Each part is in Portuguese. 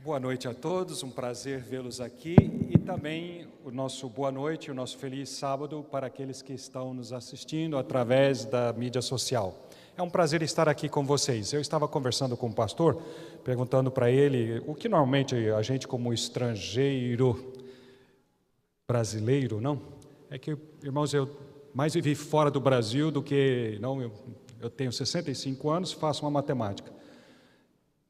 Boa noite a todos, um prazer vê-los aqui e também o nosso boa noite, o nosso feliz sábado para aqueles que estão nos assistindo através da mídia social. É um prazer estar aqui com vocês. Eu estava conversando com o pastor, perguntando para ele o que normalmente a gente como estrangeiro brasileiro, não? É que, irmãos, eu mais vivi fora do Brasil do que... Eu tenho 65 anos, faço uma matemática.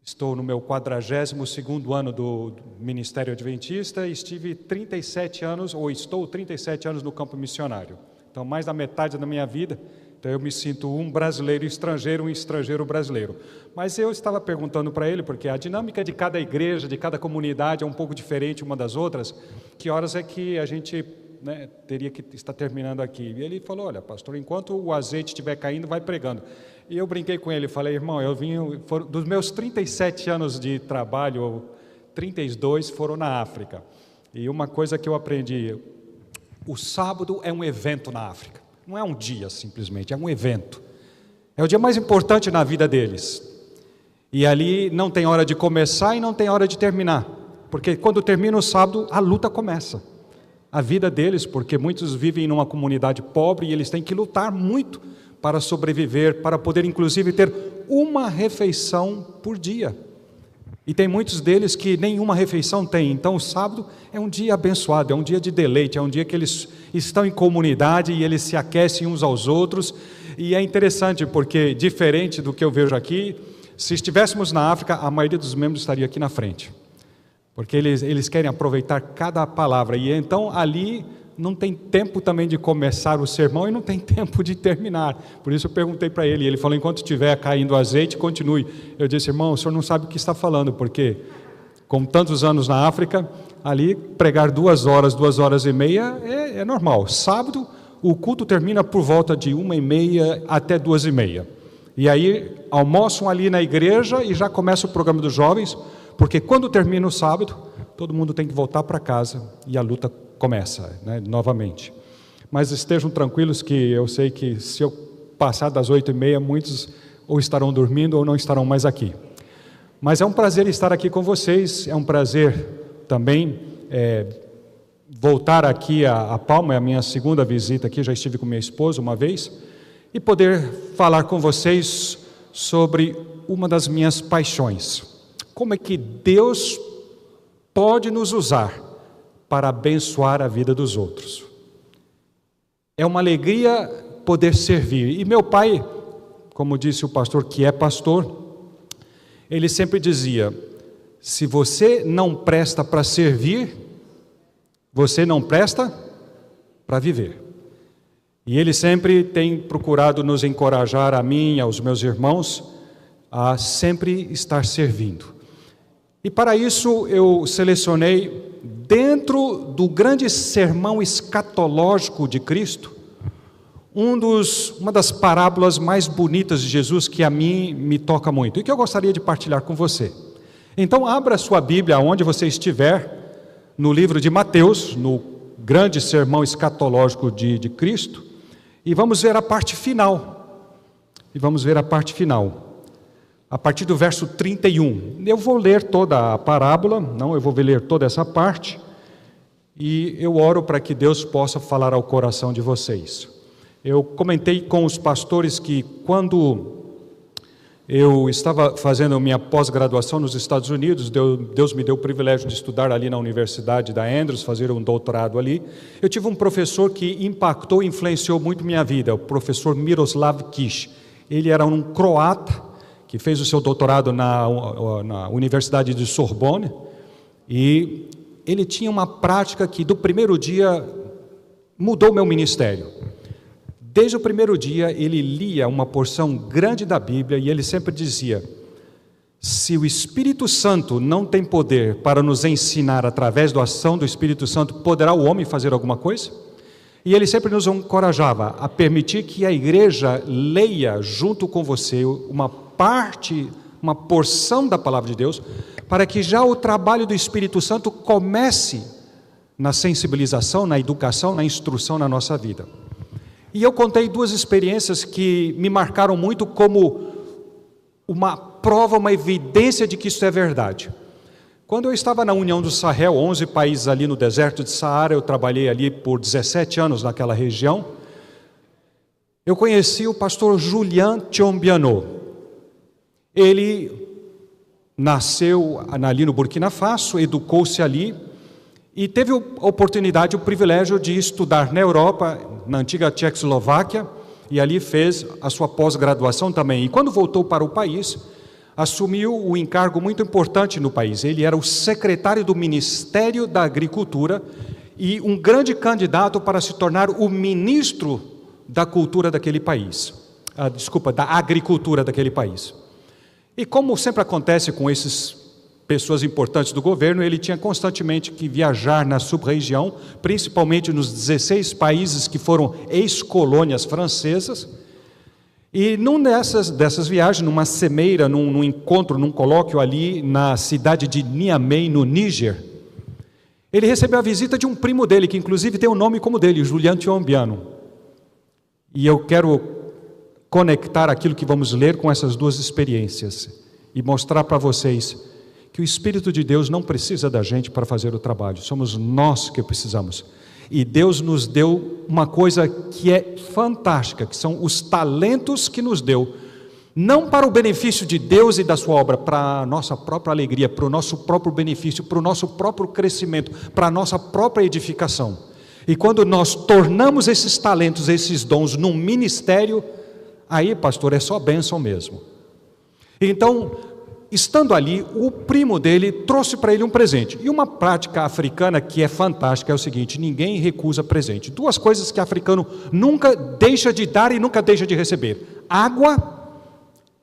Estou no meu 42º ano do Ministério Adventista e estive 37 anos, ou estou 37 anos no campo missionário. Então, mais da metade da minha vida, então eu me sinto um brasileiro estrangeiro, um estrangeiro brasileiro. Mas eu estava perguntando para ele, porque a dinâmica de cada igreja, de cada comunidade é um pouco diferente uma das outras, que horas é que a gente teria que estar terminando aqui. E ele falou, olha, pastor, enquanto o azeite estiver caindo, vai pregando. E eu brinquei com ele, falei, irmão, dos meus 37 anos de trabalho, 32 foram na África. E uma coisa que eu aprendi, o sábado é um evento na África. Não é um dia, simplesmente, é um evento. É o dia mais importante na vida deles. E ali não tem hora de começar e não tem hora de terminar. Porque quando termina o sábado, a luta começa. A vida deles, porque muitos vivem numa comunidade pobre e eles têm que lutar muito para sobreviver, para poder inclusive ter uma refeição por dia. E tem muitos deles que nenhuma refeição tem. Então o sábado é um dia abençoado, é um dia de deleite, é um dia que eles estão em comunidade e eles se aquecem uns aos outros. E é interessante porque, diferente do que eu vejo aqui, se estivéssemos na África, a maioria dos membros estaria aqui na frente. Porque eles querem aproveitar cada palavra. E então ali não tem tempo também de começar o sermão e não tem tempo de terminar. Por isso eu perguntei para ele, ele falou, enquanto estiver caindo azeite, continue. Eu disse, irmão, o senhor não sabe o que está falando, porque com tantos anos na África, ali pregar 2 horas, 2h30 é normal. Sábado, o culto termina por volta de 1h30 até 2h30. E aí almoçam ali na igreja e já começa o programa dos jovens, porque quando termina o sábado, todo mundo tem que voltar para casa e a luta começa, novamente. Mas estejam tranquilos que eu sei que se eu passar das 8h30, muitos ou estarão dormindo ou não estarão mais aqui. Mas é um prazer estar aqui com vocês, é um prazer também voltar aqui a Palma, é a minha segunda visita aqui, já estive com minha esposa uma vez, e poder falar com vocês sobre uma das minhas paixões. Como é que Deus pode nos usar para abençoar a vida dos outros. É uma alegria poder servir. E meu pai, como disse o pastor que é pastor, ele sempre dizia, se você não presta para servir, você não presta para viver. E ele sempre tem procurado nos encorajar, a mim e aos meus irmãos, a sempre estar servindo. E para isso eu selecionei, dentro do grande sermão escatológico de Cristo, uma das parábolas mais bonitas de Jesus que a mim me toca muito e que eu gostaria de partilhar com você. Então abra sua Bíblia onde você estiver, no livro de Mateus, no grande sermão escatológico de Cristo, e vamos ver a parte final. A partir do verso 31. Eu vou ler toda a parábola, eu vou ler toda essa parte, e eu oro para que Deus possa falar ao coração de vocês. Eu comentei com os pastores que quando eu estava fazendo minha pós-graduação nos Estados Unidos, Deus me deu o privilégio de estudar ali na Universidade da Andrews, fazer um doutorado ali. Eu tive um professor que impactou e influenciou muito minha vida, o professor Miroslav Kiš. Ele era um croata, que fez o seu doutorado na Universidade de Sorbonne, e ele tinha uma prática que do primeiro dia mudou o meu ministério. Desde o primeiro dia ele lia uma porção grande da Bíblia e ele sempre dizia, se o Espírito Santo não tem poder para nos ensinar através da ação do Espírito Santo, poderá o homem fazer alguma coisa? E ele sempre nos encorajava a permitir que a igreja leia junto com você uma porção da palavra de Deus, para que já o trabalho do Espírito Santo comece na sensibilização, na educação, na instrução na nossa vida. E eu contei 2 experiências que me marcaram muito como uma prova, uma evidência de que isso é verdade. Quando eu estava na União do Sahel, 11 países ali no deserto de Saara, eu trabalhei ali por 17 anos naquela região, eu conheci o pastor Julian Tiombiano. Ele nasceu ali no Burkina Faso, educou-se ali e teve a oportunidade, o privilégio de estudar na Europa, na antiga Tchecoslováquia, e ali fez a sua pós-graduação também. E quando voltou para o país, assumiu um encargo muito importante no país. Ele era o secretário do Ministério da Agricultura e um grande candidato para se tornar o ministro da cultura daquele país. Da agricultura daquele país. E como sempre acontece com essas pessoas importantes do governo, ele tinha constantemente que viajar na sub-região, principalmente nos 16 países que foram ex-colônias francesas. E dessas viagens, numa cimeira, num encontro, num colóquio ali na cidade de Niamey, no Níger, ele recebeu a visita de um primo dele, que inclusive tem o nome como dele, Julian Tiombiano. E eu quero conectar aquilo que vamos ler com essas duas experiências e mostrar para vocês que o Espírito de Deus não precisa da gente para fazer o trabalho, somos nós que precisamos. E Deus nos deu uma coisa que é fantástica, que são os talentos que nos deu, não para o benefício de Deus e da sua obra, para a nossa própria alegria, para o nosso próprio benefício, para o nosso próprio crescimento, para a nossa própria edificação. E quando nós tornamos esses talentos, esses dons num ministério, aí, pastor, é só bênção mesmo. Então, estando ali, o primo dele trouxe para ele um presente. E uma prática africana que é fantástica é o seguinte: ninguém recusa presente. Duas coisas que o africano nunca deixa de dar e nunca deixa de receber: água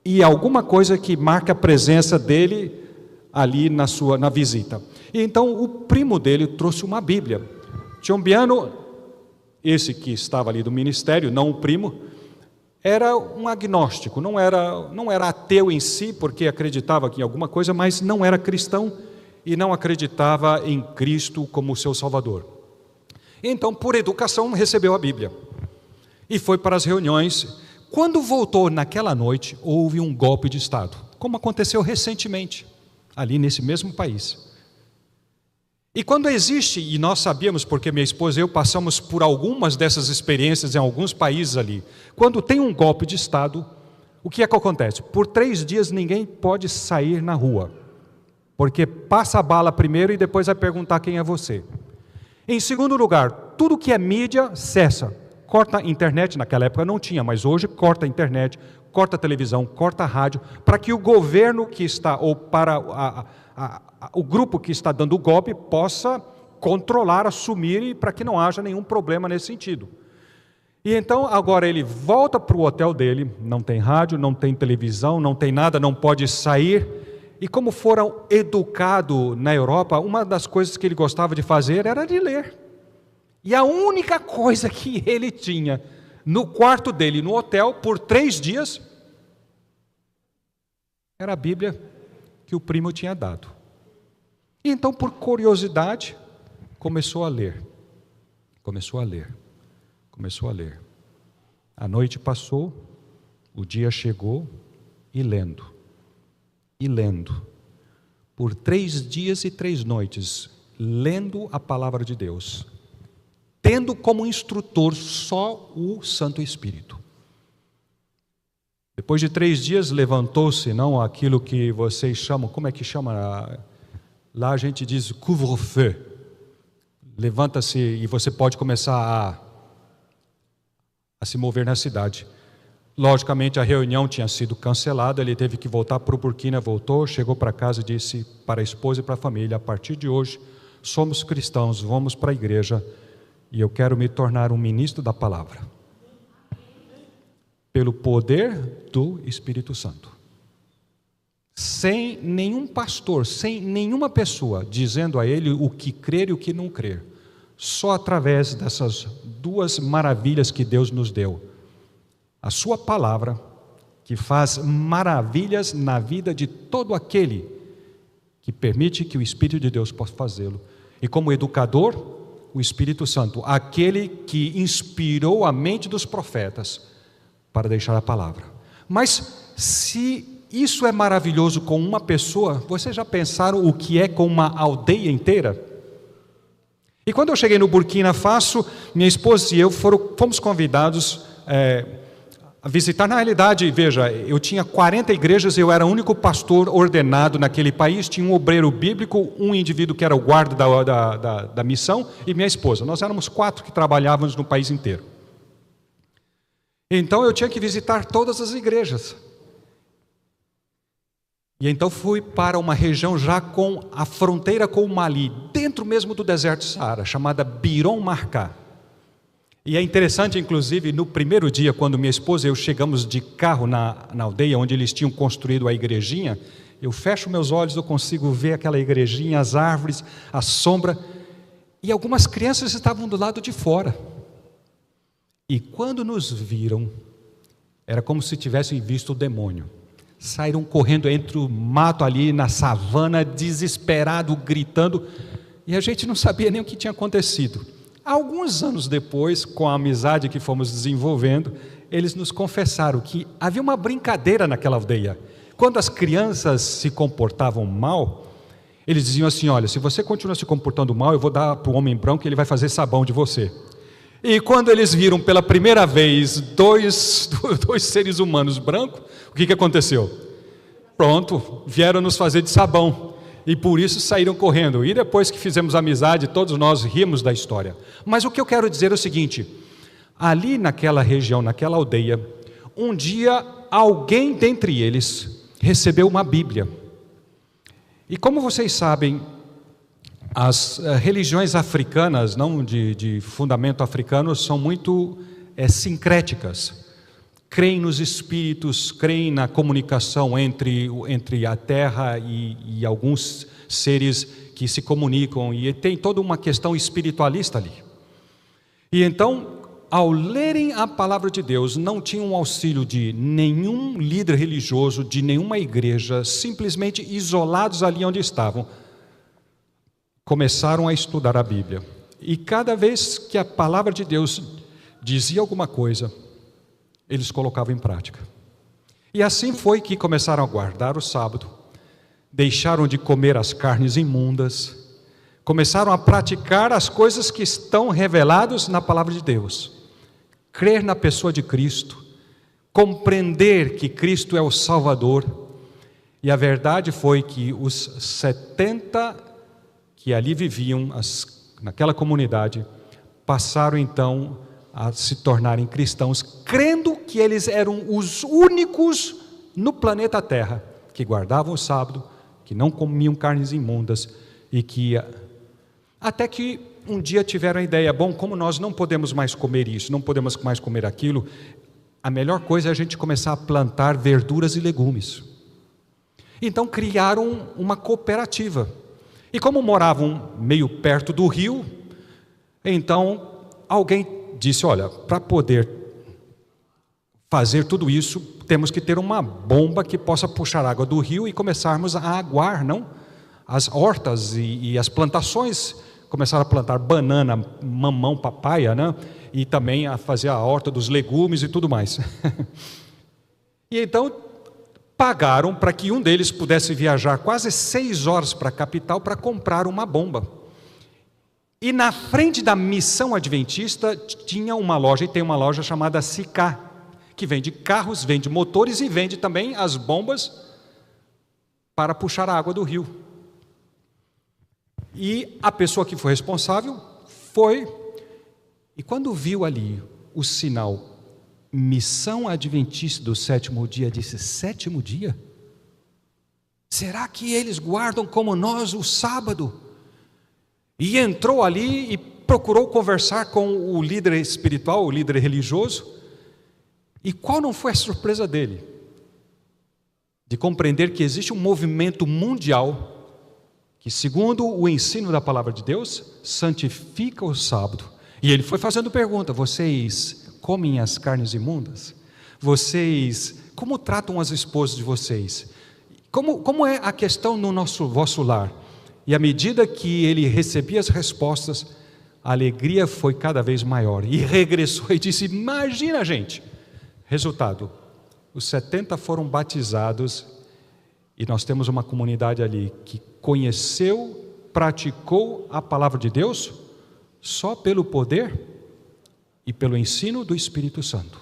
e alguma coisa que marca a presença dele ali na visita. E então o primo dele trouxe uma Bíblia. Tiombiano, esse que estava ali do ministério, não o primo, era um agnóstico, não era ateu em si, porque acreditava em alguma coisa, mas não era cristão e não acreditava em Cristo como seu Salvador. Então, por educação, recebeu a Bíblia e foi para as reuniões. Quando voltou naquela noite, houve um golpe de Estado, como aconteceu recentemente, ali nesse mesmo país. E quando existe, e nós sabíamos, porque minha esposa e eu passamos por algumas dessas experiências em alguns países ali, quando tem um golpe de Estado, o que é que acontece? Por 3 dias ninguém pode sair na rua, porque passa a bala primeiro e depois vai perguntar quem é você. Em segundo lugar, tudo que é mídia cessa, corta a internet, naquela época não tinha, mas hoje corta a internet, corta a televisão, corta a rádio, para que o governo que está, ou para o grupo que está dando o golpe possa controlar, assumir, e para que não haja nenhum problema nesse sentido. E então agora ele volta para o hotel dele, não tem rádio, não tem televisão, não tem nada, não pode sair. E como foram educados na Europa, uma das coisas que ele gostava de fazer era de ler. E a única coisa que ele tinha no quarto dele, no hotel, por 3 dias, era a Bíblia que o primo tinha dado. E então, por curiosidade, começou a ler. A noite passou, o dia chegou, e lendo. Por 3 dias e 3 noites, lendo a palavra de Deus, tendo como instrutor só o Santo Espírito. Depois de 3 dias, levantou-se, não aquilo que vocês chamam, como é que chama? Lá a gente diz couvre-feu. Levanta-se e você pode começar a se mover na cidade. Logicamente a reunião tinha sido cancelada, ele teve que voltar para o Burkina, voltou, chegou para casa e disse para a esposa e para a família: a partir de hoje somos cristãos, vamos para a igreja e eu quero me tornar um ministro da palavra. Pelo poder do Espírito Santo. Sem nenhum pastor, sem nenhuma pessoa dizendo a ele o que crer e o que não crer. Só através dessas 2 maravilhas que Deus nos deu. A sua palavra, que faz maravilhas na vida de todo aquele que permite que o Espírito de Deus possa fazê-lo. E como educador, o Espírito Santo, aquele que inspirou a mente dos profetas para deixar a palavra. Mas se isso é maravilhoso com uma pessoa, vocês já pensaram o que é com uma aldeia inteira? E quando eu cheguei no Burkina Faso, minha esposa e eu fomos convidados a visitar. Na realidade, veja, eu tinha 40 igrejas, eu era o único pastor ordenado naquele país, tinha um obreiro bíblico, um indivíduo que era o guarda da missão e minha esposa. Nós éramos 4 que trabalhávamos no país inteiro. Então eu tinha que visitar todas as igrejas. E então fui para uma região já com a fronteira com o Mali, dentro mesmo do deserto Saara, chamada Biron Marca. E é interessante, inclusive, no primeiro dia, quando minha esposa e eu chegamos de carro na aldeia, onde eles tinham construído a igrejinha, eu fecho meus olhos, eu consigo ver aquela igrejinha, as árvores, a sombra, e algumas crianças estavam do lado de fora. E quando nos viram, era como se tivessem visto o demônio. Saíram correndo entre o mato ali na savana, desesperado, gritando, e a gente não sabia nem o que tinha acontecido. Alguns anos depois, com a amizade que fomos desenvolvendo, eles nos confessaram que havia uma brincadeira naquela aldeia. Quando as crianças se comportavam mal, eles diziam assim: olha, se você continua se comportando mal, eu vou dar para o homem branco e ele vai fazer sabão de você. E quando eles viram pela primeira vez dois seres humanos brancos, o que aconteceu? Pronto, vieram nos fazer de sabão. E por isso saíram correndo. E depois que fizemos amizade, todos nós rimos da história. Mas o que eu quero dizer é o seguinte: ali naquela região, naquela aldeia, um dia alguém dentre eles recebeu uma Bíblia. E como vocês sabem, as religiões africanas, não de fundamento africano, são muito sincréticas. Creem nos espíritos, creem na comunicação entre a terra e alguns seres que se comunicam, e tem toda uma questão espiritualista ali. E então, ao lerem a palavra de Deus, não tinham auxílio de nenhum líder religioso, de nenhuma igreja, simplesmente isolados ali onde estavam, começaram a estudar a Bíblia. E cada vez que a palavra de Deus dizia alguma coisa, eles colocavam em prática. E assim foi que começaram a guardar o sábado, deixaram de comer as carnes imundas, começaram a praticar as coisas que estão reveladas na palavra de Deus. Crer na pessoa de Cristo, compreender que Cristo é o Salvador. E a verdade foi que os 70 que ali viviam, naquela comunidade, passaram então a se tornarem cristãos, crendo que eles eram os únicos no planeta Terra que guardavam o sábado, que não comiam carnes imundas, e que até que um dia tiveram a ideia: bom, como nós não podemos mais comer isso, não podemos mais comer aquilo, a melhor coisa é a gente começar a plantar verduras e legumes. Então criaram uma cooperativa. E como moravam meio perto do rio, então alguém disse: olha, para poder fazer tudo isso, temos que ter uma bomba que possa puxar água do rio e começarmos a aguar, não? As hortas e as plantações. Começaram a plantar banana, mamão, papaya, né? E também a fazer a horta dos legumes e tudo mais. E então pagaram para que um deles pudesse viajar quase 6 horas para a capital para comprar uma bomba. E na frente da Missão Adventista tinha uma loja, e tem uma loja chamada Sicá, que vende carros, vende motores e vende também as bombas para puxar a água do rio. E a pessoa que foi responsável foi, e quando viu ali o sinal Missão Adventista do 7º dia, disse: 7º dia? Será que eles guardam como nós o sábado? E entrou ali e procurou conversar com o líder espiritual, o líder religioso. E qual não foi a surpresa dele? De compreender que existe um movimento mundial que, segundo o ensino da palavra de Deus, santifica o sábado. E ele foi fazendo pergunta: vocês comem as carnes imundas? Vocês, como tratam as esposas de vocês? Como é a questão no vosso lar? E à medida que ele recebia as respostas, a alegria foi cada vez maior. E regressou e disse: imagina, gente. Resultado: os 70 foram batizados E nós temos uma comunidade ali que conheceu, praticou a palavra de Deus só pelo poder e pelo ensino do Espírito Santo.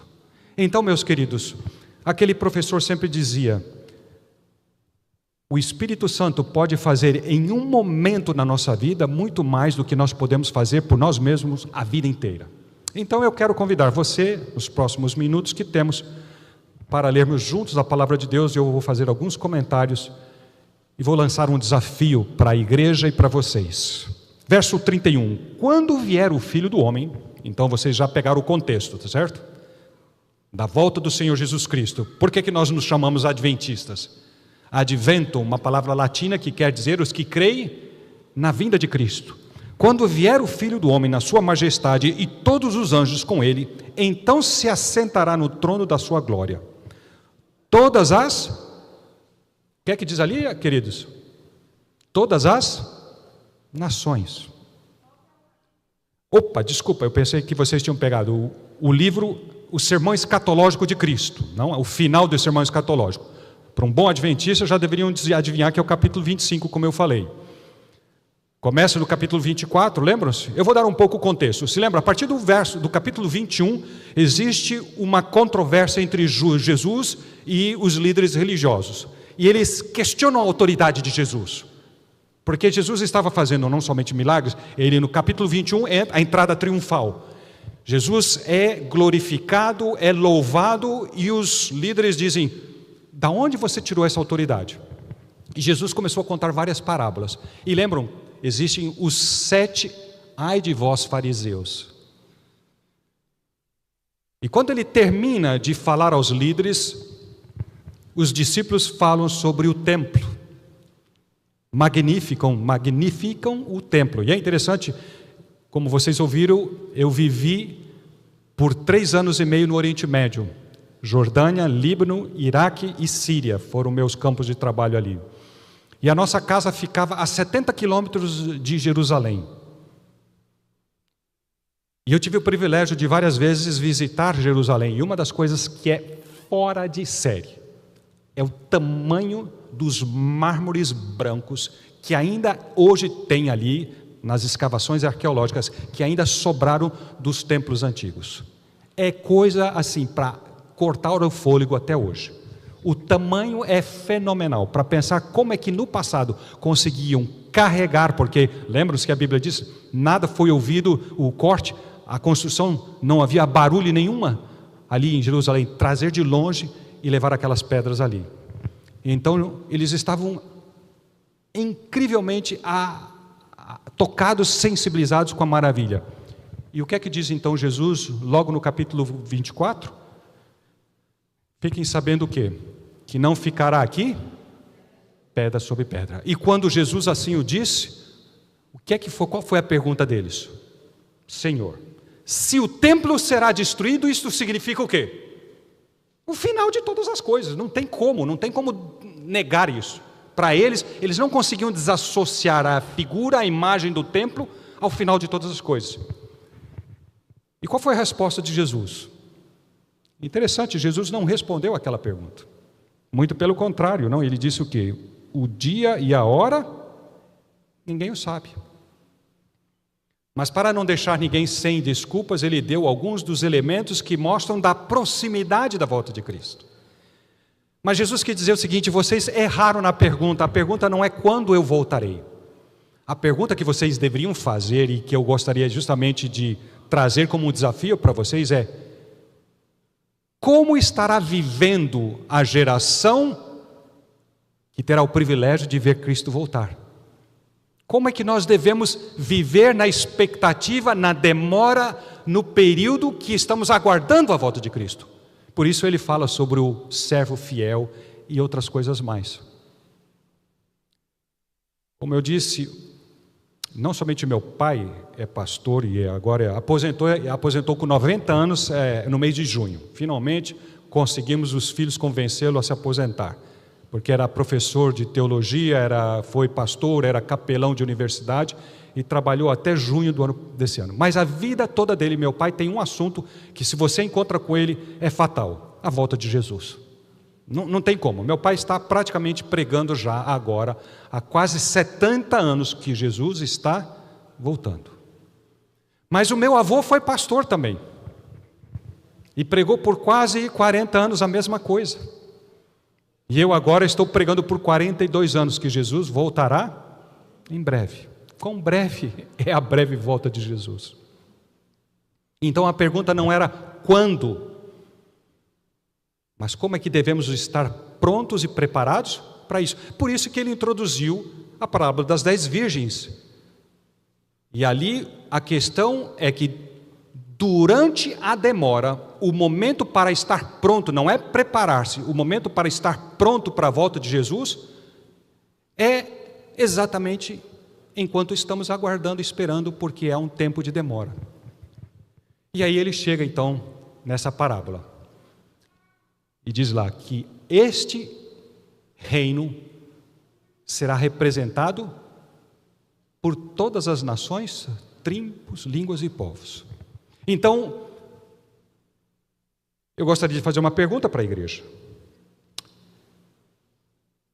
Então, meus queridos, aquele professor sempre dizia: o Espírito Santo pode fazer em um momento na nossa vida muito mais do que nós podemos fazer por nós mesmos a vida inteira. Então eu quero convidar você, nos próximos minutos que temos, para lermos juntos a palavra de Deus. Eu vou fazer alguns comentários e vou lançar um desafio para a igreja e para vocês. Verso 31. Quando vier o Filho do Homem, então vocês já pegaram o contexto, tá certo? Da volta do Senhor Jesus Cristo. Por que nós nos chamamos adventistas? Advento, uma palavra latina que quer dizer os que creem na vinda de Cristo. Quando vier o Filho do Homem na sua majestade e todos os anjos com ele, então se assentará no trono da sua glória. Todas as... O que é que diz ali, queridos? Todas as nações. Opa, desculpa, eu pensei que vocês tinham pegado o livro, o Sermão Escatológico de Cristo, não, o final do Sermão Escatológico. Para um bom adventista já deveriam adivinhar que é o capítulo 25, como eu falei. Começa no capítulo 24, lembram-se? Eu vou dar um pouco o contexto. Se lembra, a partir do capítulo 21, existe uma controvérsia entre Jesus e os líderes religiosos. E eles questionam a autoridade de Jesus. Porque Jesus estava fazendo não somente milagres, ele no capítulo 21 é a entrada triunfal. Jesus é glorificado, é louvado, e os líderes dizem: da onde você tirou essa autoridade? E Jesus começou a contar várias parábolas. E lembram, existem os 7 ai de vós fariseus. E quando ele termina de falar aos líderes, os discípulos falam sobre o templo. Magnificam o templo. E é interessante, como vocês ouviram, eu vivi por 3 anos e meio no Oriente Médio. Jordânia, Líbano, Iraque e Síria foram meus campos de trabalho ali. E a nossa casa ficava a 70 quilômetros de Jerusalém. E eu tive o privilégio de várias vezes visitar Jerusalém. E uma das coisas que é fora de série é o tamanho dos mármores brancos que ainda hoje tem ali nas escavações arqueológicas, que ainda sobraram dos templos antigos. É coisa assim para cortar o fôlego até hoje. O tamanho é fenomenal, para pensar como é que no passado conseguiam carregar, porque lembram-se que a Bíblia diz, nada foi ouvido o corte, a construção, não havia barulho nenhuma ali em Jerusalém, trazer de longe e levar aquelas pedras ali. Então eles estavam incrivelmente tocados, sensibilizados com a maravilha. E o que é que diz então Jesus, logo no capítulo 24? Fiquem sabendo o quê? Que não ficará aqui pedra sobre pedra. E quando Jesus assim o disse, o que é que foi, qual foi a pergunta deles? Senhor, se o templo será destruído, isso significa o quê? O final de todas as coisas. Não tem como negar isso. Para eles não conseguiam desassociar a figura, a imagem do templo ao final de todas as coisas. E qual foi a resposta de Jesus? Interessante, Jesus não respondeu aquela pergunta. Muito pelo contrário, não, ele disse o quê? O dia e a hora, ninguém o sabe. Mas para não deixar ninguém sem desculpas, ele deu alguns dos elementos que mostram da proximidade da volta de Cristo. Mas Jesus quer dizer o seguinte: vocês erraram na pergunta. A pergunta não é quando eu voltarei. A pergunta que vocês deveriam fazer, e que eu gostaria justamente de trazer como um desafio para vocês, é: como estará vivendo a geração que terá o privilégio de ver Cristo voltar? Como é que nós devemos viver na expectativa, na demora, no período que estamos aguardando a volta de Cristo? Por isso ele fala sobre o servo fiel e outras coisas mais. Como eu disse, não somente meu pai é pastor e agora aposentou com 90 anos no mês de junho. Finalmente conseguimos os filhos convencê-lo a se aposentar, porque era professor de teologia, foi pastor, era capelão de universidade e trabalhou até junho desse ano. Mas a vida toda dele, meu pai, tem um assunto que, se você encontra com ele, é fatal: a volta de Jesus. Não tem como. Meu pai está praticamente pregando já agora, há quase 70 anos que Jesus está voltando. Mas o meu avô foi pastor também. E pregou por quase 40 anos a mesma coisa. E eu agora estou pregando por 42 anos que Jesus voltará em breve. Quão breve é a breve volta de Jesus? Então a pergunta não era quando, mas como é que devemos estar prontos e preparados para isso. Por isso que ele introduziu a parábola das 10 virgens. E ali a questão é que durante a demora, o momento para estar pronto, não é preparar-se, o momento para estar pronto para a volta de Jesus é exatamente enquanto estamos aguardando, esperando, porque é um tempo de demora. E aí ele chega então nessa parábola e diz lá que este reino será representado por todas as nações, tribos, línguas e povos. Então, eu gostaria de fazer uma pergunta para a igreja.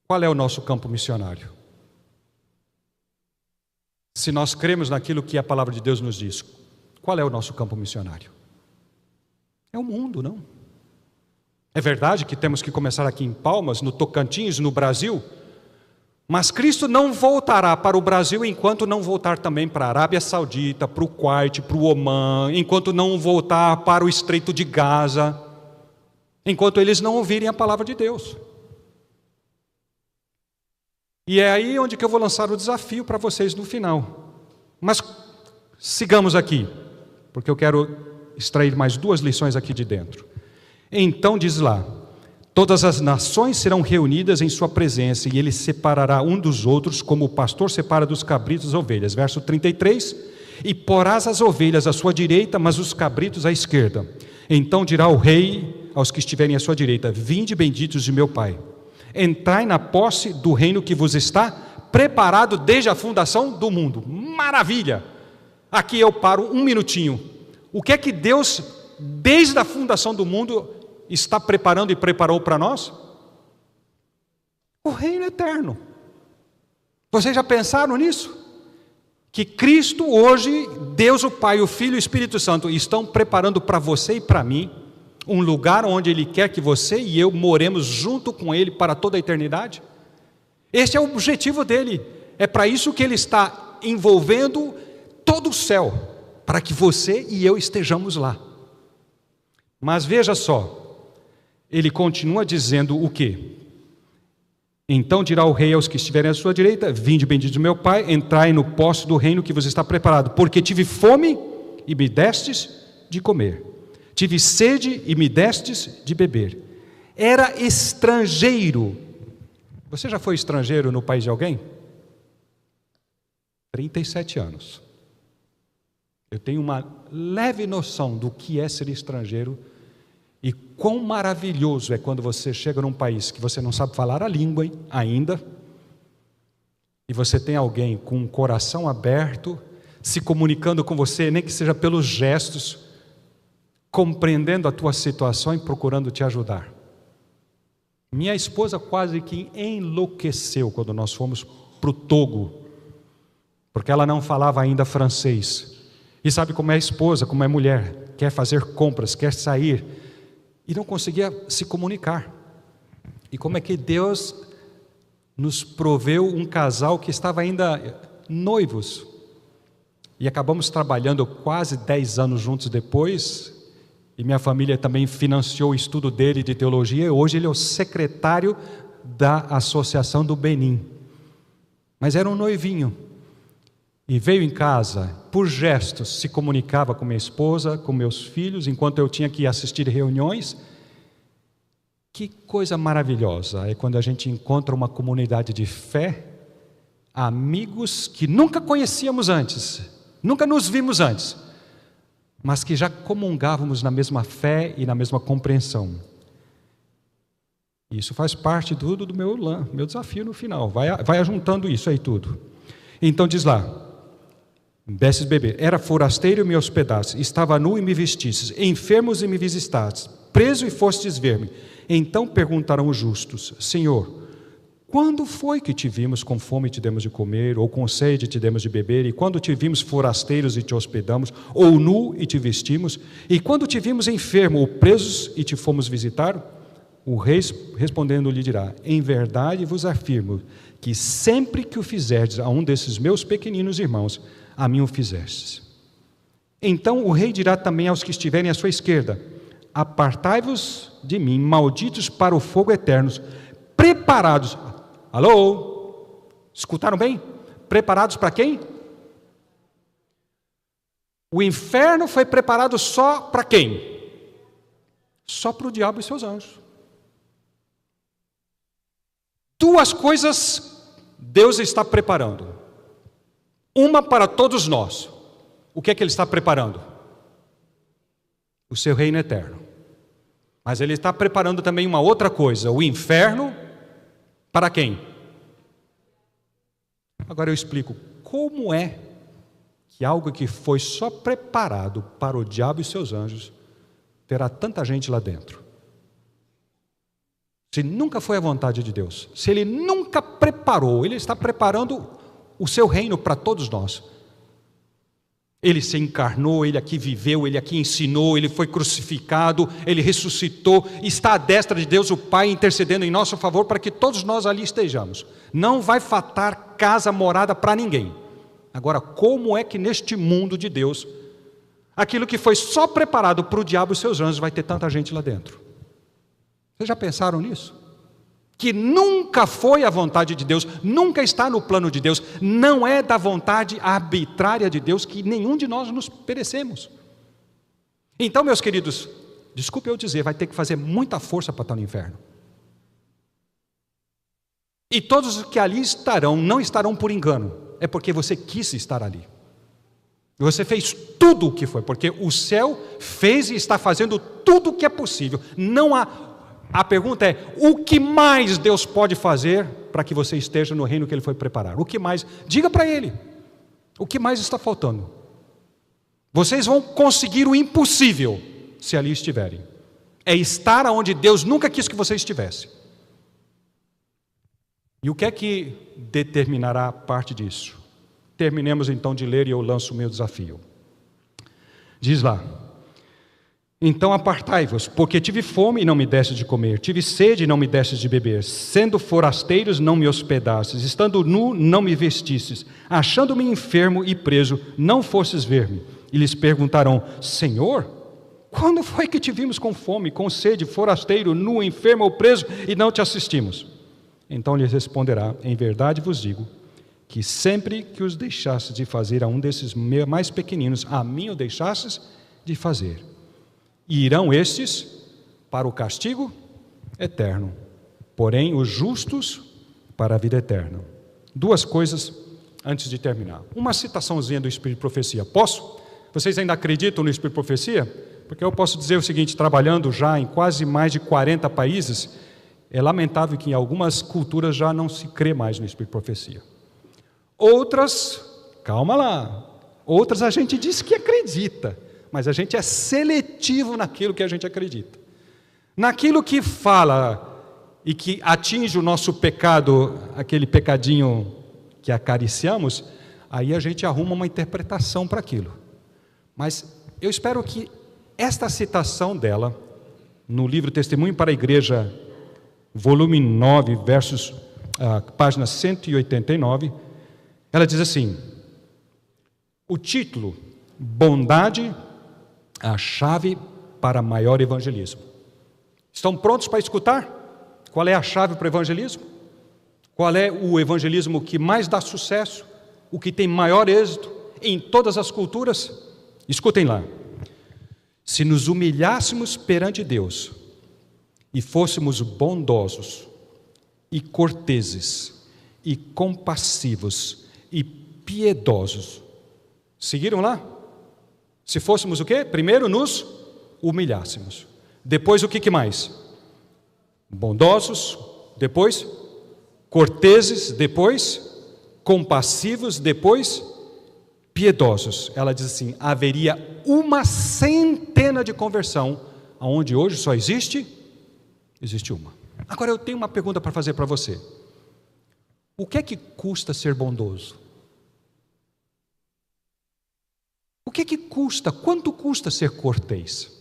Qual é o nosso campo missionário? Se nós cremos naquilo que a palavra de Deus nos diz, qual é o nosso campo missionário? É o mundo, não? É verdade que temos que começar aqui em Palmas, no Tocantins, no Brasil, mas Cristo não voltará para o Brasil enquanto não voltar também para a Arábia Saudita, para o Kuwait, para o Omã, enquanto não voltar para o Estreito de Gaza, enquanto eles não ouvirem a palavra de Deus. E é aí onde que eu vou lançar o desafio para vocês no final. Mas sigamos aqui, porque eu quero extrair mais 2 lições aqui de dentro. Então diz lá: todas as nações serão reunidas em sua presença, e ele separará um dos outros, como o pastor separa dos cabritos as ovelhas. Verso 33, e porás as ovelhas à sua direita, mas os cabritos à esquerda. Então dirá o rei aos que estiverem à sua direita: vinde benditos de meu Pai, entrai na posse do reino que vos está preparado desde a fundação do mundo. Maravilha! Aqui eu paro um minutinho. O que é que Deus, desde a fundação do mundo, está preparando e preparou para nós? O reino eterno. Vocês já pensaram nisso? Que Cristo hoje, Deus o Pai, o Filho e o Espírito Santo estão preparando para você e para mim um lugar onde Ele quer que você e eu moremos junto com Ele para toda a eternidade? Esse é o objetivo dele. É para isso que Ele está envolvendo todo o céu, para que você e eu estejamos lá. Mas veja só, Ele continua dizendo o quê? Então dirá o rei aos que estiverem à sua direita: vinde bendito meu Pai, entrai no posse do reino que vos está preparado, porque tive fome e me destes de comer, tive sede e me destes de beber, era estrangeiro. Você já foi estrangeiro no país de alguém? 37 anos. Eu tenho uma leve noção do que é ser estrangeiro e quão maravilhoso é quando você chega num país que você não sabe falar a língua ainda, e você tem alguém com um coração aberto, se comunicando com você, nem que seja pelos gestos, compreendendo a tua situação e procurando te ajudar. Minha esposa quase que enlouqueceu quando nós fomos para o Togo, porque ela não falava ainda francês. E sabe como é a esposa, como é a mulher, quer fazer compras, quer sair, e não conseguia se comunicar. E como é que Deus nos proveu um casal que estava ainda noivos, e acabamos trabalhando quase 10 anos juntos depois, e minha família também financiou o estudo dele de teologia, e hoje ele é o secretário da Associação do Benin. Mas era um noivinho, e veio em casa, por gestos, se comunicava com minha esposa, com meus filhos, enquanto eu tinha que assistir reuniões. Que coisa maravilhosa é quando a gente encontra uma comunidade de fé, amigos que nunca conhecíamos antes, nunca nos vimos antes, mas que já comungávamos na mesma fé e na mesma compreensão. Isso faz parte do meu desafio no final, vai ajuntando isso aí tudo. Então diz lá: desses beber. Era forasteiro e me hospedastes, estava nu e me vestistes, enfermos e me visitastes, preso e fostes ver-me. Então perguntarão os justos: Senhor, quando foi que te vimos com fome e te demos de comer, ou com sede e te demos de beber? E quando te vimos forasteiros e te hospedamos, ou nu e te vestimos? E quando te vimos enfermo ou presos e te fomos visitar? O rei respondendo lhe dirá: em verdade vos afirmo que sempre que o fizerdes a um desses meus pequeninos irmãos, a mim o fizestes. Então o rei dirá também aos que estiverem à sua esquerda: apartai-vos de mim, malditos, para o fogo eterno, preparados. Alô? Escutaram bem? Preparados para quem? O inferno foi preparado só para quem? Só para o diabo e seus anjos. Duas coisas Deus está preparando. Uma para todos nós. O que é que Ele está preparando? O seu reino eterno. Mas Ele está preparando também uma outra coisa, o inferno. Para quem? Agora eu explico como é que algo que foi só preparado para o diabo e seus anjos terá tanta gente lá dentro. Se nunca foi a vontade de Deus, se Ele nunca preparou, Ele está preparando o seu reino para todos nós. Ele se encarnou, Ele aqui viveu, Ele aqui ensinou, Ele foi crucificado, Ele ressuscitou, está à destra de Deus o Pai intercedendo em nosso favor para que todos nós ali estejamos. Não vai faltar casa, morada para ninguém. Agora, como é que neste mundo de Deus, aquilo que foi só preparado para o diabo e seus anjos vai ter tanta gente lá dentro? Vocês já pensaram nisso? Que nunca foi a vontade de Deus, nunca está no plano de Deus, não é da vontade arbitrária de Deus que nenhum de nós nos perecemos. Então, meus queridos, desculpe eu dizer, vai ter que fazer muita força para estar no inferno. E todos os que ali estarão, não estarão por engano, é porque você quis estar ali. Você fez tudo o que foi, porque o céu fez e está fazendo tudo o que é possível. Não há... A pergunta é: o que mais Deus pode fazer para que você esteja no reino que Ele foi preparar? O que mais? Diga para Ele. O que mais está faltando? Vocês vão conseguir o impossível se ali estiverem. É estar onde Deus nunca quis que você estivesse. E o que é que determinará parte disso? Terminemos então de ler e eu lanço o meu desafio. Diz lá: então apartai-vos, porque tive fome e não me destes de comer, tive sede e não me destes de beber, sendo forasteiros não me hospedastes, estando nu não me vestistes, achando-me enfermo e preso não fostes ver-me. E lhes perguntarão: Senhor, quando foi que te vimos com fome, com sede, forasteiro, nu, enfermo ou preso e não te assistimos? Então lhes responderá: em verdade vos digo, que sempre que os deixastes de fazer a um desses mais pequeninos, a mim o deixastes de fazer. E irão estes para o castigo eterno, porém os justos para a vida eterna. Duas coisas antes de terminar. Uma citaçãozinha do Espírito de Profecia. Posso? Vocês ainda acreditam no Espírito de Profecia? Porque eu posso dizer o seguinte: trabalhando já em quase mais de 40 países, é lamentável que em algumas culturas já não se crê mais no Espírito de Profecia. Outras, calma lá, outras a gente diz que acredita, mas a gente é seletivo naquilo que a gente acredita. Naquilo que fala e que atinge o nosso pecado, aquele pecadinho que acariciamos, aí a gente arruma uma interpretação para aquilo. Mas eu espero que esta citação dela, no livro Testemunho para a Igreja, volume 9, página 189, ela diz assim: o título, Bondade, a chave para maior evangelismo. Estão prontos para escutar? Qual é a chave para o evangelismo? Qual é o evangelismo que mais dá sucesso? O que tem maior êxito em todas as culturas? Escutem lá. Se nos humilhássemos perante Deus e fôssemos bondosos e corteses e compassivos e piedosos. Seguiram lá? Se fôssemos o quê? Primeiro nos humilhássemos. Depois o que mais? Bondosos. Depois corteses. Depois compassivos. Depois piedosos. Ela diz assim: haveria 100 de conversão, onde hoje só existe uma. Agora eu tenho uma pergunta para fazer para você. O que é que custa ser bondoso? O que é que custa? Quanto custa ser cortês?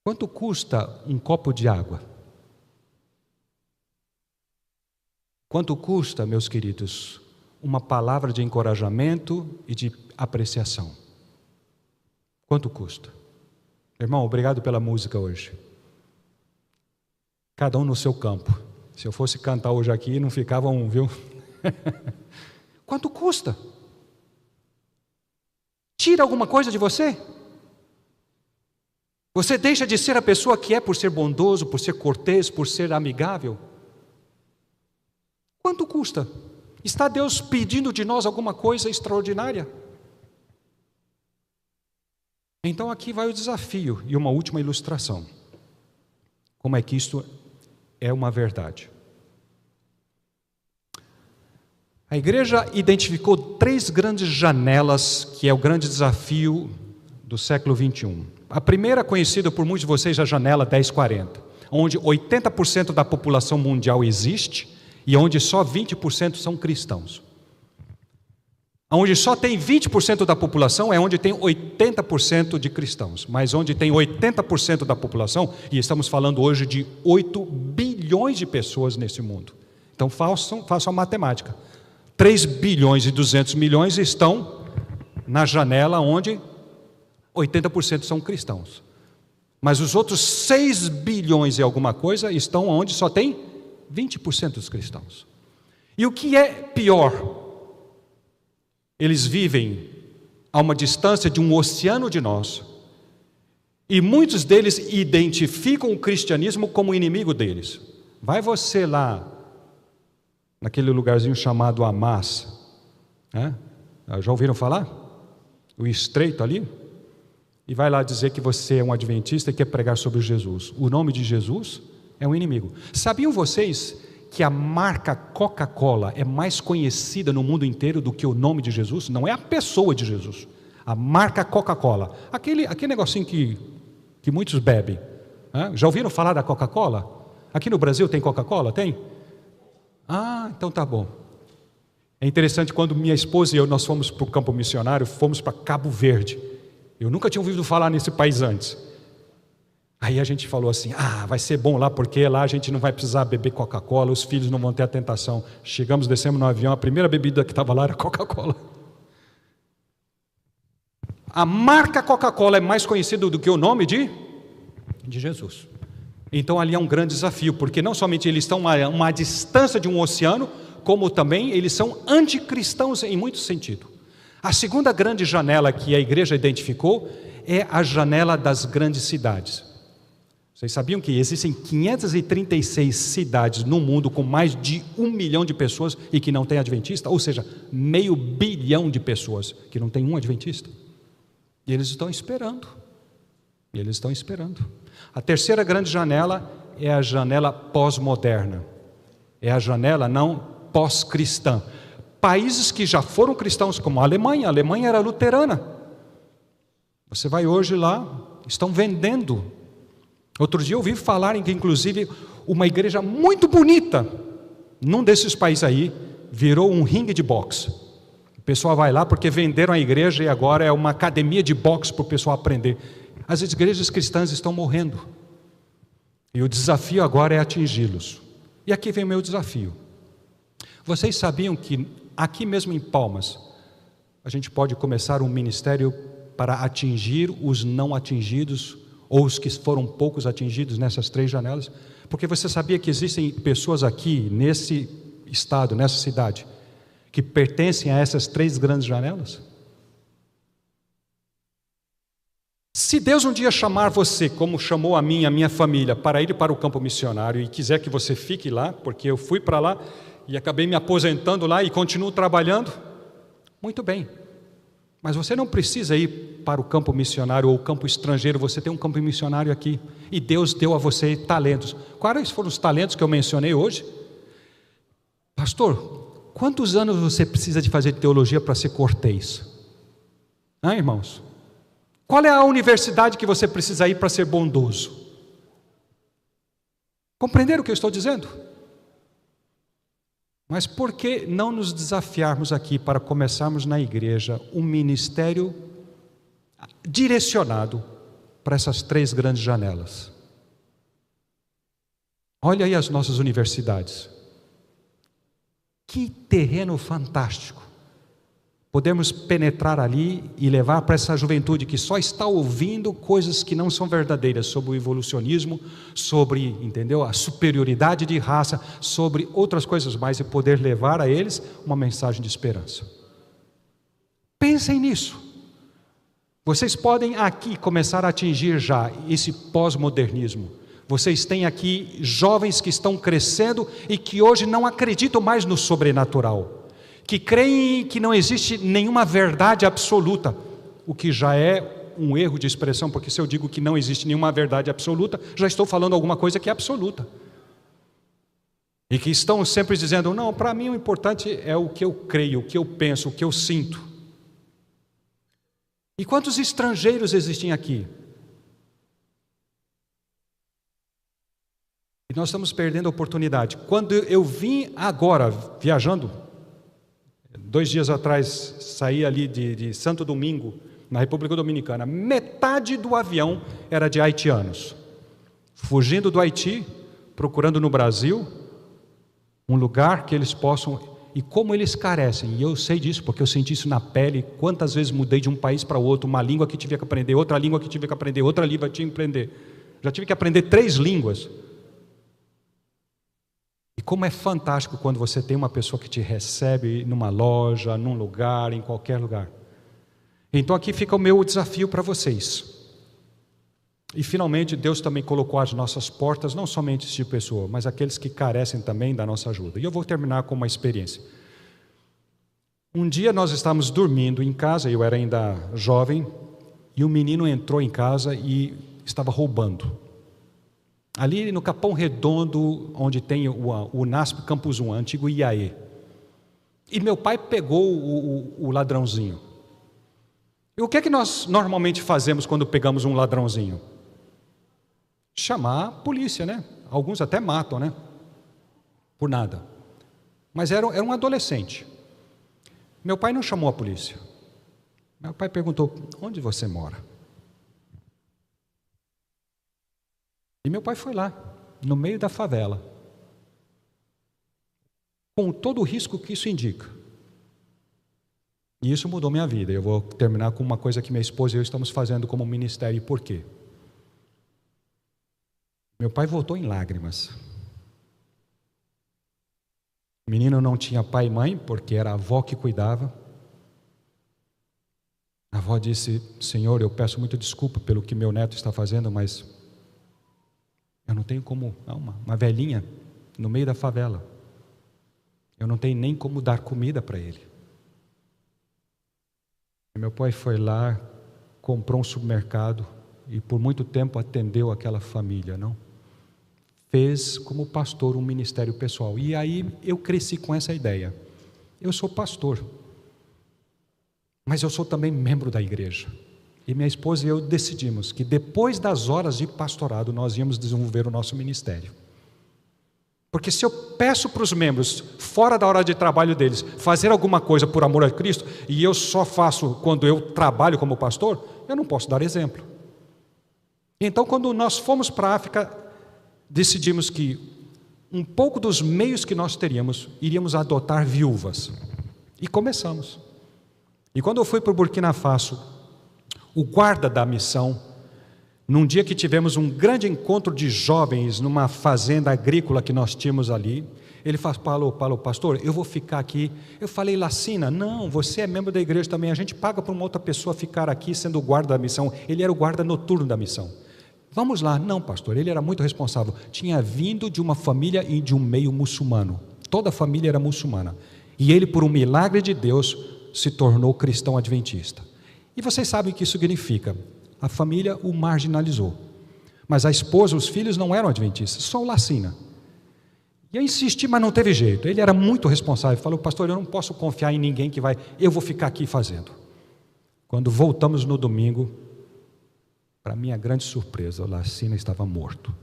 Quanto custa um copo de água? Quanto custa, meus queridos, uma palavra de encorajamento e de apreciação? Quanto custa? Irmão, obrigado pela música hoje. Cada um no seu campo. Se eu fosse cantar hoje aqui, não ficava um, viu? Quanto custa? Tira alguma coisa de você? Você deixa de ser a pessoa que é por ser bondoso, por ser cortês, por ser amigável? Quanto custa? Está Deus pedindo de nós alguma coisa extraordinária? Então aqui vai o desafio e uma última ilustração. Como é que isto é uma verdade? A igreja identificou 3 grandes janelas, que é o grande desafio do século 21. A primeira, conhecida por muitos de vocês, é a janela 1040, onde 80% da população mundial existe e onde só 20% são cristãos. Onde só tem 20% da população é onde tem 80% de cristãos, mas onde tem 80% da população, e estamos falando hoje de 8 bilhões de pessoas nesse mundo. Então façam a matemática. 3 bilhões e 200 milhões estão na janela onde 80% são cristãos. Mas os outros 6 bilhões e alguma coisa estão onde só tem 20% dos cristãos. E o que é pior? Eles vivem a uma distância de um oceano de nós, e muitos deles identificam o cristianismo como inimigo deles. Vai você lá, naquele lugarzinho chamado Hamas, né? Já ouviram falar? O estreito ali? E vai lá dizer que você é um adventista e quer pregar sobre Jesus. O nome de Jesus é um inimigo. Sabiam vocês que a marca Coca-Cola é mais conhecida no mundo inteiro do que o nome de Jesus? Não é a pessoa de Jesus, a marca Coca-Cola, aquele negocinho que muitos bebem, né? Já ouviram falar da Coca-Cola? Aqui no Brasil tem Coca-Cola? Tem? Ah, então tá bom. É interessante, quando minha esposa e eu nós fomos para o campo missionário, fomos para Cabo Verde. Eu nunca tinha ouvido falar nesse país antes. Aí a gente falou assim: vai ser bom lá, porque lá a gente não vai precisar beber Coca-Cola, os filhos não vão ter a tentação. Chegamos, descemos no avião, a primeira bebida que estava lá era Coca-Cola. A marca Coca-Cola é mais conhecida do que o nome de Jesus. Então ali é um grande desafio, porque não somente eles estão a uma distância de um oceano, como também eles são anticristãos em muito sentido. A segunda grande janela que a igreja identificou é a janela das grandes cidades. Vocês sabiam que existem 536 cidades no mundo com mais de 1 milhão de pessoas e que não tem adventista? Ou seja, 500 milhões de pessoas que não tem um adventista. E eles estão esperando. A terceira grande janela é a janela pós-moderna. É a janela não pós-cristã. Países que já foram cristãos, como a Alemanha era luterana. Você vai hoje lá, estão vendendo. Outro dia eu ouvi falarem que, inclusive, uma igreja muito bonita, num desses países aí, virou um ringue de boxe. O pessoal vai lá porque venderam a igreja e agora é uma academia de boxe para o pessoal aprender. As igrejas cristãs estão morrendo. E o desafio agora é atingi-los. E aqui vem o meu desafio. Vocês sabiam que aqui mesmo em Palmas, a gente pode começar um ministério para atingir os não atingidos, ou os que foram poucos atingidos nessas 3 janelas? Porque você sabia que existem pessoas aqui, nesse estado, nessa cidade, que pertencem a essas 3 grandes janelas? Se Deus um dia chamar você, como chamou a mim e a minha família, para ir para o campo missionário e quiser que você fique lá, porque eu fui para lá e acabei me aposentando lá e continuo trabalhando, muito bem. Mas você não precisa ir para o campo missionário ou o campo estrangeiro, você tem um campo missionário aqui. E Deus deu a você talentos. Quais foram os talentos que eu mencionei hoje? Pastor, Quantos anos você precisa de fazer teologia para ser cortês? Irmãos? Qual é a universidade que você precisa ir para ser bondoso? Compreenderam o que eu estou dizendo? Mas por que não nos desafiarmos aqui para começarmos na igreja um ministério direcionado para essas 3 grandes janelas? Olha aí as nossas universidades. Que terreno fantástico. Podemos penetrar ali e levar para essa juventude que só está ouvindo coisas que não são verdadeiras sobre o evolucionismo, sobre, entendeu, a superioridade de raça, sobre outras coisas mais, e poder levar a eles uma mensagem de esperança. Pensem nisso. Vocês podem aqui começar a atingir já esse pós-modernismo. Vocês têm aqui jovens que estão crescendo e que hoje não acreditam mais no sobrenatural, que creem que não existe nenhuma verdade absoluta, o que já é um erro de expressão, porque se eu digo que não existe nenhuma verdade absoluta, já estou falando alguma coisa que é absoluta. E que estão sempre dizendo, não, para mim o importante é o que eu creio, o que eu penso, o que eu sinto. E quantos estrangeiros existem aqui? E nós estamos perdendo a oportunidade. Quando eu vim agora, viajando, 2 dias atrás, saí ali de Santo Domingo, na República Dominicana. Metade do avião era de haitianos, fugindo do Haiti, procurando no Brasil um lugar que eles possam, e como eles carecem, e eu sei disso, porque eu senti isso na pele, quantas vezes mudei de um país para outro, uma língua que tive que aprender, outra língua que tive que aprender, outra língua que tive que aprender, já tive que aprender 3 línguas, e como é fantástico quando você tem uma pessoa que te recebe numa loja, num lugar, em qualquer lugar. Então aqui fica o meu desafio para vocês. E finalmente Deus também colocou às nossas portas, não somente esse tipo de pessoa, mas aqueles que carecem também da nossa ajuda. E eu vou terminar com uma experiência. Um dia nós estávamos dormindo em casa, eu era ainda jovem, e um menino entrou em casa e estava roubando. Ali no Capão Redondo, onde tem o NASP Campus 1, antigo IAE. E meu pai pegou o ladrãozinho. E o que é que nós normalmente fazemos quando pegamos um ladrãozinho? Chamar a polícia, né? Alguns até matam, né? Por nada. Mas era um adolescente. Meu pai não chamou a polícia. Meu pai perguntou, onde você mora? E meu pai foi lá, no meio da favela, com todo o risco que isso indica. E isso mudou minha vida. Eu vou terminar com uma coisa que minha esposa e eu estamos fazendo como ministério. E por quê? Meu pai voltou em lágrimas. O menino não tinha pai e mãe, porque era a avó que cuidava. A avó disse, Senhor, eu peço muito desculpa pelo que meu neto está fazendo, mas eu não tenho como, uma velhinha no meio da favela. Eu não tenho nem como dar comida para ele. E meu pai foi lá, comprou um supermercado e por muito tempo atendeu aquela família, não? Fez como pastor um ministério pessoal. E aí eu cresci com essa ideia. Eu sou pastor, mas eu sou também membro da igreja. E minha esposa e eu decidimos que depois das horas de pastorado nós íamos desenvolver o nosso ministério. Porque se eu peço para os membros, fora da hora de trabalho deles, fazer alguma coisa por amor a Cristo, e eu só faço quando eu trabalho como pastor, eu não posso dar exemplo. Então, quando nós fomos para a África, decidimos que um pouco dos meios que nós teríamos, iríamos adotar viúvas. E começamos. E quando eu fui para o Burkina Faso, o guarda da missão, num dia que tivemos um grande encontro de jovens numa fazenda agrícola que nós tínhamos ali, ele falou, pastor, eu vou ficar aqui. Eu falei, Lacina, não, você é membro da igreja também, a gente paga para uma outra pessoa ficar aqui sendo o guarda da missão. Ele era o guarda noturno da missão. Vamos lá. Não, pastor, ele era muito responsável. Tinha vindo de uma família e de um meio muçulmano. Toda a família era muçulmana. E ele, por um milagre de Deus, se tornou cristão adventista. E vocês sabem o que isso significa. A família o marginalizou. Mas a esposa, os filhos não eram adventistas, só o Lacina. E eu insisti, mas não teve jeito. Ele era muito responsável. Falou: pastor, eu não posso confiar em ninguém que vai, eu vou ficar aqui fazendo. Quando voltamos no domingo, para minha grande surpresa, o Lacina estava morto.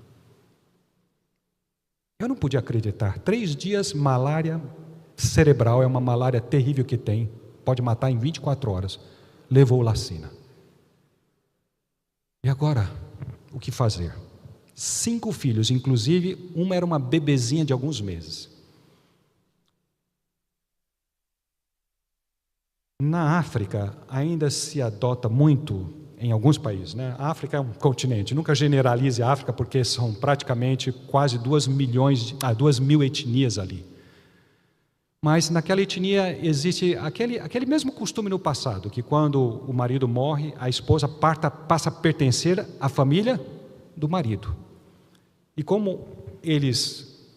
Eu não podia acreditar. 3 dias, malária cerebral, é uma malária terrível que tem, pode matar em 24 horas. Levou o Lacina. E agora, o que fazer? 5 filhos, inclusive uma era uma bebezinha de alguns meses. Na África ainda se adota muito, em alguns países, né? A África é um continente, nunca generalize a África, porque são praticamente quase 2 mil etnias ali. Mas naquela etnia existe aquele mesmo costume no passado, que quando o marido morre, a esposa passa a pertencer à família do marido. E como eles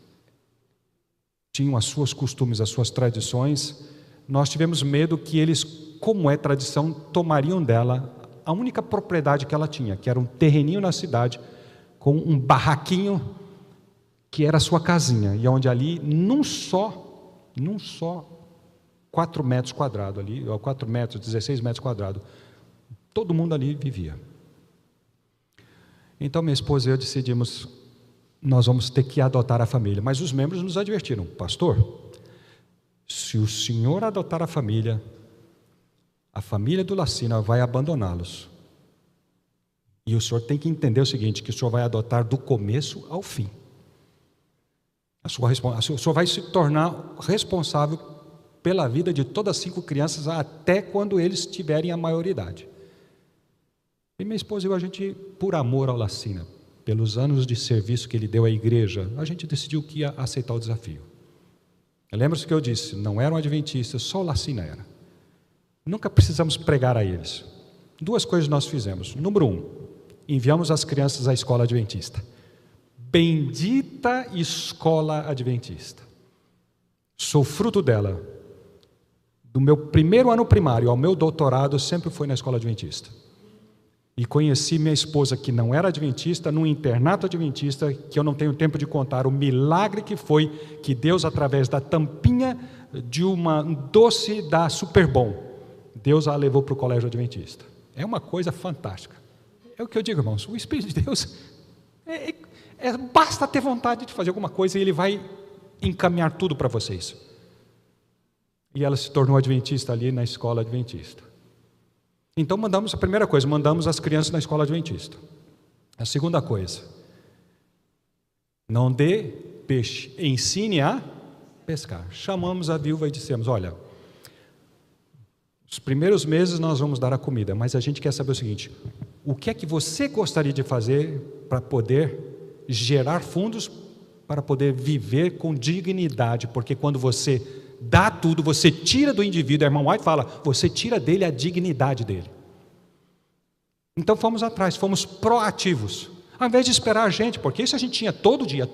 tinham os seus costumes, as suas tradições, nós tivemos medo que eles, como é tradição, tomariam dela a única propriedade que ela tinha, que era um terreninho na cidade, com um barraquinho, que era a sua casinha, e onde ali, num só 4 metros quadrados ali, 4 metros, 16 metros quadrados, todo mundo ali vivia. Então minha esposa e eu decidimos, nós vamos ter que adotar a família, mas os membros nos advertiram: pastor, se o senhor adotar a família do Lacina vai abandoná-los. E o senhor tem que entender o seguinte, que o senhor vai adotar do começo ao fim. O senhor vai se tornar responsável pela vida de todas as 5 crianças até quando eles tiverem a maioridade. E minha esposa e eu, a gente, por amor ao Lacina, pelos anos de serviço que ele deu à igreja, a gente decidiu que ia aceitar o desafio. Lembra-se que eu disse, não eram adventistas, só o Lacina era. Nunca precisamos pregar a eles. 2 coisas nós fizemos. Número 1, enviamos as crianças à escola adventista. Bendita escola adventista. Sou fruto dela. Do meu primeiro ano primário ao meu doutorado, sempre foi na escola adventista. E conheci minha esposa, que não era adventista, num internato adventista, que eu não tenho tempo de contar o milagre que foi que Deus, através da tampinha de um doce da Superbom, Deus a levou para o colégio adventista. É uma coisa fantástica. É o que eu digo, irmãos, o Espírito de Deus, basta ter vontade de fazer alguma coisa e Ele vai encaminhar tudo para vocês. E ela se tornou adventista ali na escola adventista. Então a primeira coisa, mandamos as crianças na escola adventista. A segunda coisa, não dê peixe, ensine a pescar. Chamamos a viúva e dissemos: olha, os primeiros meses nós vamos dar a comida, mas a gente quer saber o seguinte: o que é que você gostaria de fazer para poder gerar fundos, para poder viver com dignidade? Porque quando você dá tudo, você tira do indivíduo, a irmã White fala, você tira dele a dignidade dele. Então fomos atrás, fomos proativos, ao invés de esperar a gente, porque isso a gente tinha todo dia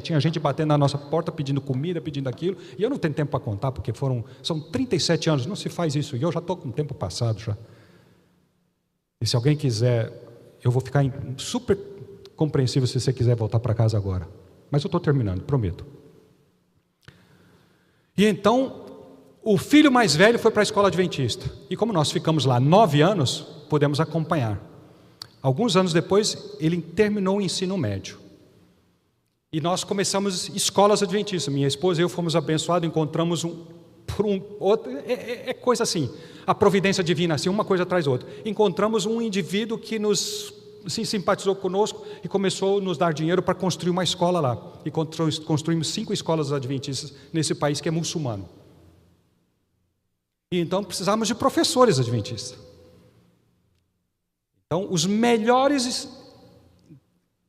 tinha gente batendo na nossa porta, pedindo comida, pedindo aquilo, e eu não tenho tempo para contar, porque são 37 anos, não se faz isso, e eu já estou com o tempo passado já. E se alguém quiser, eu vou ficar super compreensível se você quiser voltar para casa agora, mas eu estou terminando, prometo. E então, o filho mais velho foi para a escola adventista. E como nós ficamos lá 9 anos, pudemos acompanhar. Alguns anos depois, ele terminou o ensino médio. E nós começamos escolas adventistas. Minha esposa e eu fomos abençoados, encontramos outro, coisa assim, a providência divina, assim, uma coisa atrás da outra. Encontramos um indivíduo que se simpatizou conosco e começou a nos dar dinheiro para construir uma escola lá. E construímos 5 escolas adventistas nesse país que é muçulmano. E então precisávamos de professores adventistas. Então os melhores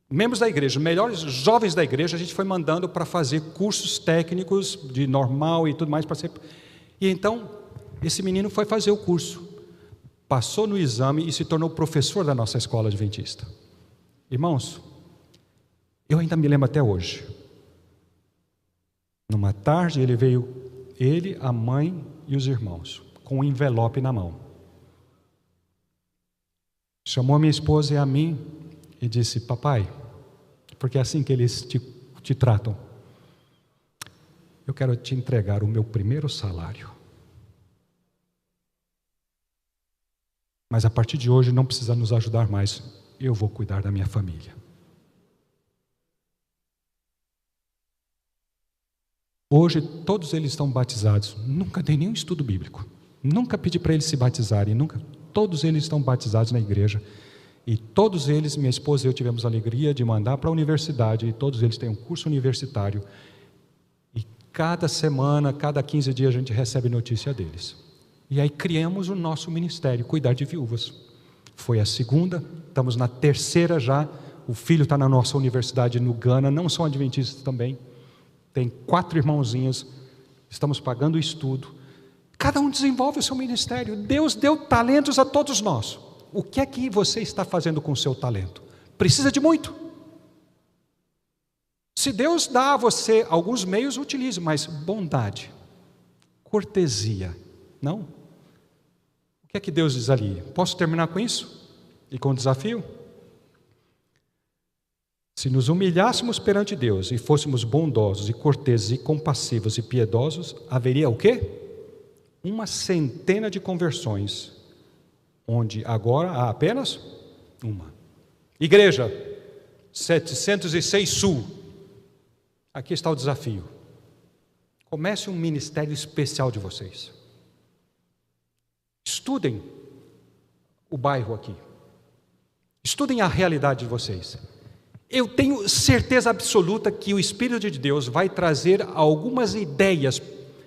membros da igreja, os melhores jovens da igreja, a gente foi mandando para fazer cursos técnicos de normal e tudo mais. E então esse menino foi fazer o curso. Passou no exame e se tornou professor da nossa escola adventista. Irmãos, eu ainda me lembro até hoje. Numa tarde ele veio, a mãe e os irmãos, com um envelope na mão. Chamou a minha esposa e a mim e disse: papai, porque é assim que eles te tratam. eu quero te entregar o meu primeiro salário. Mas a partir de hoje não precisa nos ajudar mais, eu vou cuidar da minha família. Hoje todos eles estão batizados. Nunca dei nenhum estudo bíblico. Nunca pedi para eles se batizarem. Todos eles estão batizados na igreja. E todos eles, minha esposa e eu tivemos a alegria de mandar para a universidade. E todos eles têm um curso universitário. E cada semana, cada 15 dias a gente recebe notícia deles. E aí criamos o nosso ministério, cuidar de viúvas. Foi a segunda, estamos na terceira já. O filho está na nossa universidade no Ghana, não são adventistas também. Tem 4 irmãozinhos, estamos pagando o estudo. Cada um desenvolve o seu ministério. Deus deu talentos a todos nós. O que é que você está fazendo com o seu talento? Precisa de muito. Se Deus dá a você alguns meios, utilize, mas bondade, cortesia, não? O que é que Deus diz ali? Posso terminar com isso? E com o desafio? Se nos humilhássemos perante Deus e fôssemos bondosos e corteses e compassivos e piedosos, haveria o quê? 100 de conversões, onde agora há apenas uma. Igreja 706 Sul. Aqui está o desafio. Comece um ministério especial de vocês. Estudem o bairro aqui. Estudem a realidade de vocês. Eu tenho certeza absoluta que o Espírito de Deus vai trazer algumas ideias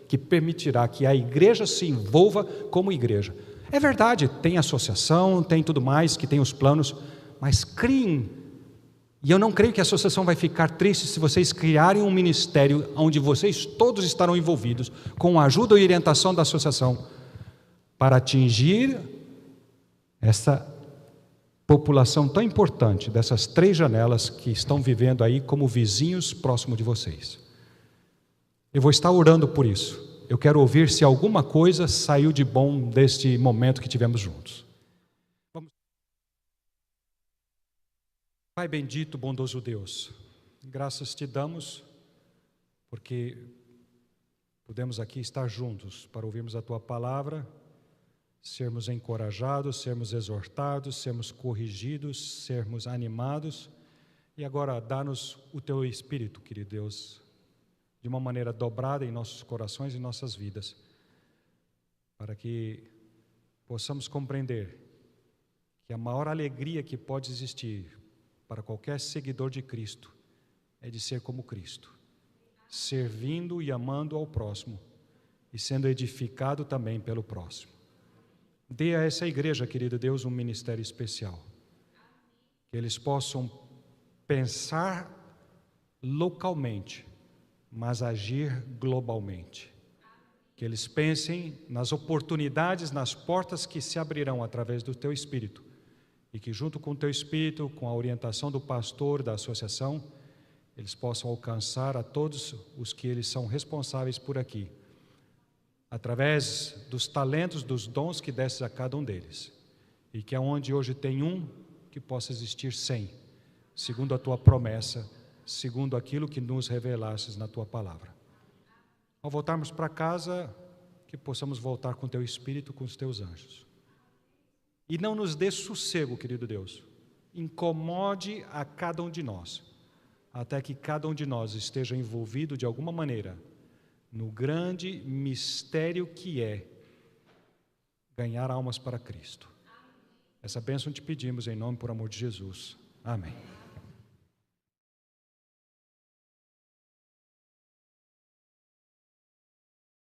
que permitirá que a igreja se envolva como igreja. É verdade, tem associação, tem tudo mais, que tem os planos, mas criem. E eu não creio que a associação vai ficar triste se vocês criarem um ministério onde vocês todos estarão envolvidos, com a ajuda e orientação da associação, para atingir essa população tão importante dessas 3 janelas que estão vivendo aí como vizinhos próximo de vocês. Eu vou estar orando por isso. Eu quero ouvir se alguma coisa saiu de bom deste momento que tivemos juntos. Vamos. Pai bendito, bondoso Deus, graças te damos porque podemos aqui estar juntos para ouvirmos a tua palavra, sermos encorajados, sermos exortados, sermos corrigidos, sermos animados. E agora dá-nos o teu Espírito, querido Deus, de uma maneira dobrada em nossos corações e nossas vidas, para que possamos compreender que a maior alegria que pode existir para qualquer seguidor de Cristo é de ser como Cristo, servindo e amando ao próximo e sendo edificado também pelo próximo. Dê a essa igreja, querido Deus, um ministério especial. Que eles possam pensar localmente, mas agir globalmente. Que eles pensem nas oportunidades, nas portas que se abrirão através do teu Espírito. E que junto com o teu Espírito, com a orientação do pastor, da associação, eles possam alcançar a todos os que eles são responsáveis por aqui, através dos talentos, dos dons que desses a cada um deles. E que aonde hoje tem um, que possa existir 100, segundo a tua promessa, segundo aquilo que nos revelasses na tua palavra. Ao voltarmos para casa, que possamos voltar com teu Espírito, com os teus anjos. E não nos dê sossego, querido Deus. Incomode a cada um de nós, até que cada um de nós esteja envolvido de alguma maneira no grande mistério que é ganhar almas para Cristo. Essa bênção te pedimos em nome por amor de Jesus. Amém.